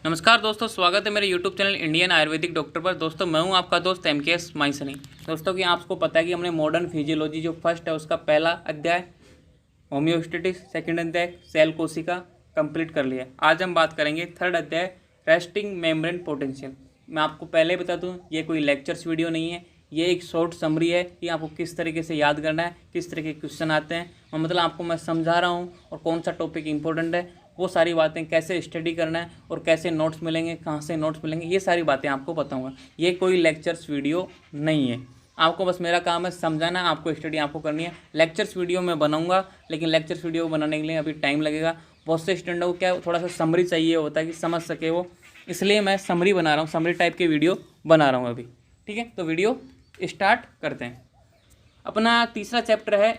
नमस्कार दोस्तों, स्वागत है मेरे YouTube channel Indian Ayurvedic doctor पर। दोस्तों मैं हूं आपका दोस्त MKS माइसनी। दोस्तों कि आपको पता है कि हमने मॉडर्न फिजियोलॉजी जो फर्स्ट है उसका पहला अध्याय होम्योस्टेटिक्स, सेकंड अध्याय सेल कोशिका कंप्लीट कर लिया। आज हम बात करेंगे थर्ड अध्याय रेस्टिंग मेम्ब्रेन पोटेंशियल। मैं आपको पहले बता दूं, ये कोई लेक्चर्स वीडियो नहीं है, ये एक शॉर्ट समरी है कि आपको किस तरीके से याद करना है, किस तरह के क्वेश्चन आते हैं, और मतलब आपको मैं समझा रहा हूँ और कौन सा टॉपिक इंपॉर्टेंट है, वो सारी बातें कैसे स्टडी करना है और कैसे नोट्स मिलेंगे, कहाँ से नोट्स मिलेंगे, ये सारी बातें आपको बताऊँगा। ये कोई लेक्चर्स वीडियो नहीं है, आपको बस मेरा काम है समझाना, आपको स्टडी आपको करनी है। लेक्चर्स वीडियो मैं बनाऊंगा, लेकिन लेक्चर्स वीडियो बनाने के लिए अभी टाइम लगेगा। बहुत से स्टूडेंट को क्या थोड़ा सा समरी चाहिए होता है कि समझ सके वो, इसलिए मैं समरी बना रहा हूँ, समरी टाइप के वीडियो बना रहा हूँ अभी। ठीक है, तो वीडियो स्टार्ट करते हैं। अपना तीसरा चैप्टर है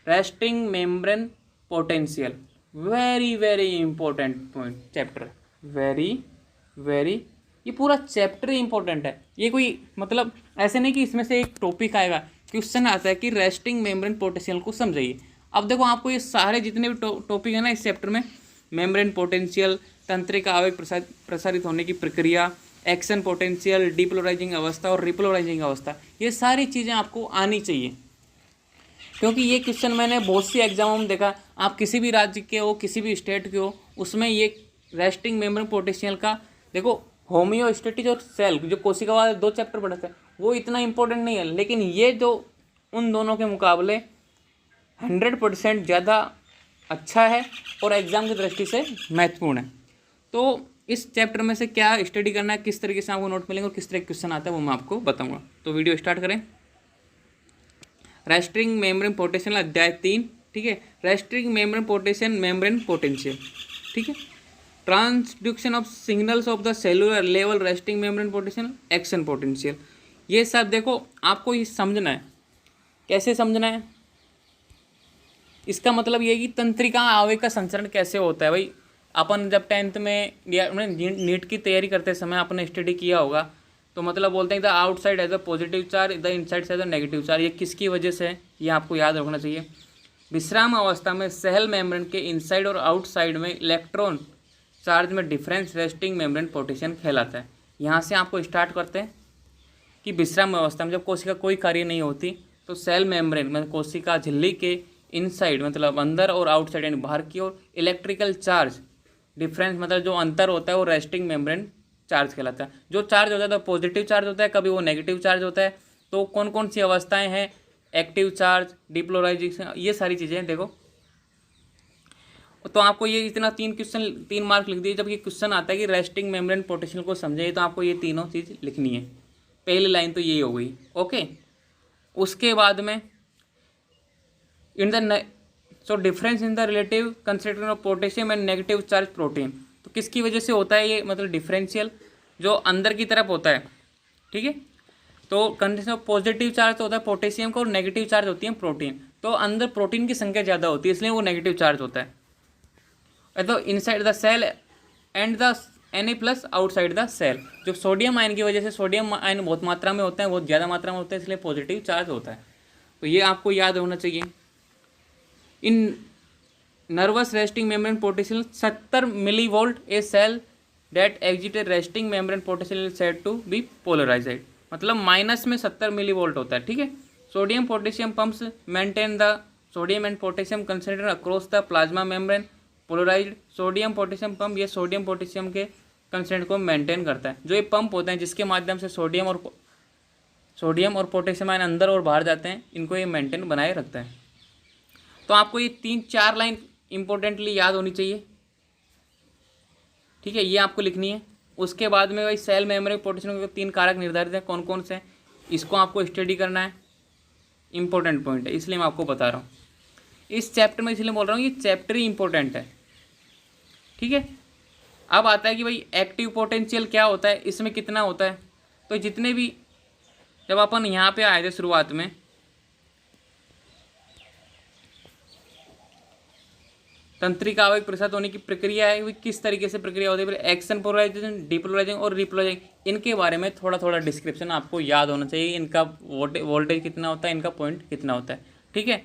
resting membrane potential. Very very important point chapter, very ये पूरा चैप्टर ही इंपॉर्टेंट है। ये कोई मतलब ऐसे नहीं कि इसमें से एक टॉपिक आएगा, क्वेश्चन आता है कि रेस्टिंग मेम्ब्रेन पोटेंशियल को समझाइए। अब देखो आपको ये सारे जितने भी टॉपिक है ना इस चैप्टर में, मेम्ब्रेन पोटेंशियल, तंत्रिका आवेग प्रसारित होने की प्रक्रिया, एक्शन पोटेंशियल, डिपोलराइजिंग अवस्था और रिपोलराइजिंग अवस्था, ये सारी चीज़ें आपको आनी चाहिए, क्योंकि ये क्वेश्चन मैंने बहुत सी एग्जामों में देखा। आप किसी भी राज्य के हो, किसी भी स्टेट के हो, उसमें ये रेस्टिंग मेम्ब्रेन पोटेंशियल का देखो, होम्योस्टेटिक और सेल जो कोशिका वाले 2 चैप्टर पढ़े थे वो इतना इंपॉर्टेंट नहीं है, लेकिन ये जो उन दोनों के मुकाबले 100% ज़्यादा अच्छा है और एग्ज़ाम की दृष्टि से महत्वपूर्ण है। तो इस चैप्टर में से क्या स्टडी करना है, किस तरीके से आपको नोट मिलेंगे और किस तरह के क्वेश्चन आता है वो मैं आपको बताऊँगा। तो वीडियो स्टार्ट करें। रेस्टिंग मेम्ब्रेन पोटेंशियल अध्याय 3। ठीक है, resting membrane potential, membrane potential. ठीक है, transduction of signals of the cellular level, resting membrane potential, action potential. ये सब देखो आपको ये समझना है। कैसे समझना है, इसका मतलब ये है कि तंत्रिका आवेग का संचरण कैसे होता है। भाई अपन जब 10th में या नीट की तैयारी करते समय आपने स्टडी किया होगा, तो मतलब बोलते हैं the outside edge a positive charge, the inside edge a negative charge. ये किसकी वजह से है, ये आपको याद रखना चाहिए। विश्राम अवस्था में सेल मेम्ब्रेन के इनसाइड और आउटसाइड में इलेक्ट्रॉन चार्ज में डिफरेंस रेस्टिंग मेम्ब्रेन पोटेंशियल कहलाता है। यहाँ से आपको स्टार्ट करते हैं कि विश्राम अवस्था में जब कोशिका कोई कार्य नहीं होती, तो सेल मेम्ब्रेन मतलब कोशिका झिल्ली के इनसाइड मतलब अंदर और आउटसाइड यानी बाहर की ओर इलेक्ट्रिकल चार्ज डिफरेंस मतलब जो अंतर होता है वो रेस्टिंग मेम्ब्रेन चार्ज कहलाता है। जो चार्ज होता है तो पॉजिटिव चार्ज होता है, कभी वो नेगेटिव चार्ज होता है। तो कौन कौन सी अवस्थाएं हैं, एक्टिव चार्ज, डिपोलराइजेशन, ये सारी चीज़ें देखो। तो आपको ये इतना 3 मार्क लिख दिए। जब ये क्वेश्चन आता है कि रेस्टिंग मेम्ब्रेन पोटेंशियल को समझाइए, तो आपको ये तीनों चीज़ लिखनी है। पहली लाइन तो यही हो गई, ओके। उसके बाद में in the so difference in the relative concentration of potassium and negative charge protein. तो किसकी वजह से होता है ये, मतलब डिफरेंशियल जो अंदर की तरफ होता है। ठीक है, तो कंडीशन ऑफ पॉजिटिव चार्ज होता है पोटेशियम का और नेगेटिव चार्ज होती है प्रोटीन। तो अंदर प्रोटीन की संख्या ज़्यादा होती है, इसलिए वो नेगेटिव चार्ज होता है। तो inside the cell and the Na+ outside the cell, जो सोडियम आयन की वजह से, सोडियम आयन बहुत मात्रा में होता है, बहुत ज़्यादा मात्रा में होता है, इसलिए पॉजिटिव चार्ज होता है। तो ये आपको याद होना चाहिए। In nerves resting membrane potential 70 millivolt a cell that excited resting membrane potential said to be polarised, मतलब माइनस में 70 मिलीवोल्ट होता है। ठीक है, sodium potassium pumps maintain the sodium and potassium concentration across the plasma membrane polarised. Sodium potassium pump ये sodium potassium के concentration को maintain करता है। जो ये पंप होते हैं जिसके माध्यम से सोडियम और पोटेशियम आयन अंदर और बाहर जाते हैं, इनको ये मेंटेन बनाए रखता है। तो आपको ये 3-4 लाइन इंपॉर्टेंटली याद होनी चाहिए। ठीक है, ये आपको लिखनी है। उसके बाद में भाई सेल मेम्ब्रेन पोटेंशियल के 3 कारक निर्धारित हैं, कौन कौन से, इसको आपको स्टडी करना है। इंपॉर्टेंट पॉइंट है, इसलिए मैं आपको बता रहा हूँ इस चैप्टर में, इसलिए बोल रहा हूँ ये चैप्टर ही इंपॉर्टेंट है। ठीक है, अब आता है कि भाई एक्टिव पोटेंशियल क्या होता है, इसमें कितना होता है। तो जितने भी, जब अपन यहाँ पे आए थे शुरुआत में, तंत्रिका आवेग प्रसारित होने की प्रक्रिया है, वो किस तरीके से प्रक्रिया होती है, फिर एक्शन पोलराइजेशन, डिपोलराइजेशन और रिपोलराइजेशन, इनके बारे में थोड़ा थोड़ा डिस्क्रिप्शन आपको याद होना चाहिए। इनका वोल्टेज कितना होता है, इनका पॉइंट कितना होता है। ठीक है,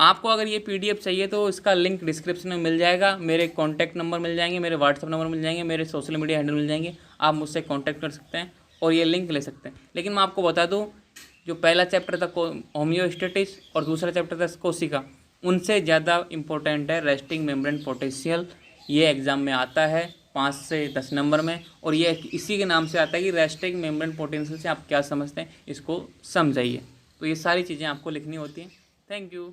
आपको अगर ये PDF चाहिए तो इसका लिंक डिस्क्रिप्शन में मिल जाएगा, मेरे कॉन्टैक्ट नंबर मिल जाएंगे, मेरे व्हाट्सअप नंबर मिल जाएंगे, मेरे सोशल मीडिया हैंडल मिल जाएंगे, आप मुझसे कॉन्टैक्ट कर सकते हैं और ये लिंक ले सकते हैं। लेकिन मैं आपको बता दूँ, जो पहला चैप्टर था होम्योस्टेटिस और दूसरा चैप्टर था कोशिका, उनसे ज़्यादा इम्पोर्टेंट है रेस्टिंग मेम्ब्रेन पोटेंशियल। ये एग्ज़ाम में आता है 5 से 10 नंबर में, और ये इसी के नाम से आता है कि रेस्टिंग मेम्ब्रेन पोटेंशियल से आप क्या समझते हैं, इसको समझाइए। तो ये सारी चीज़ें आपको लिखनी होती हैं। Thank you.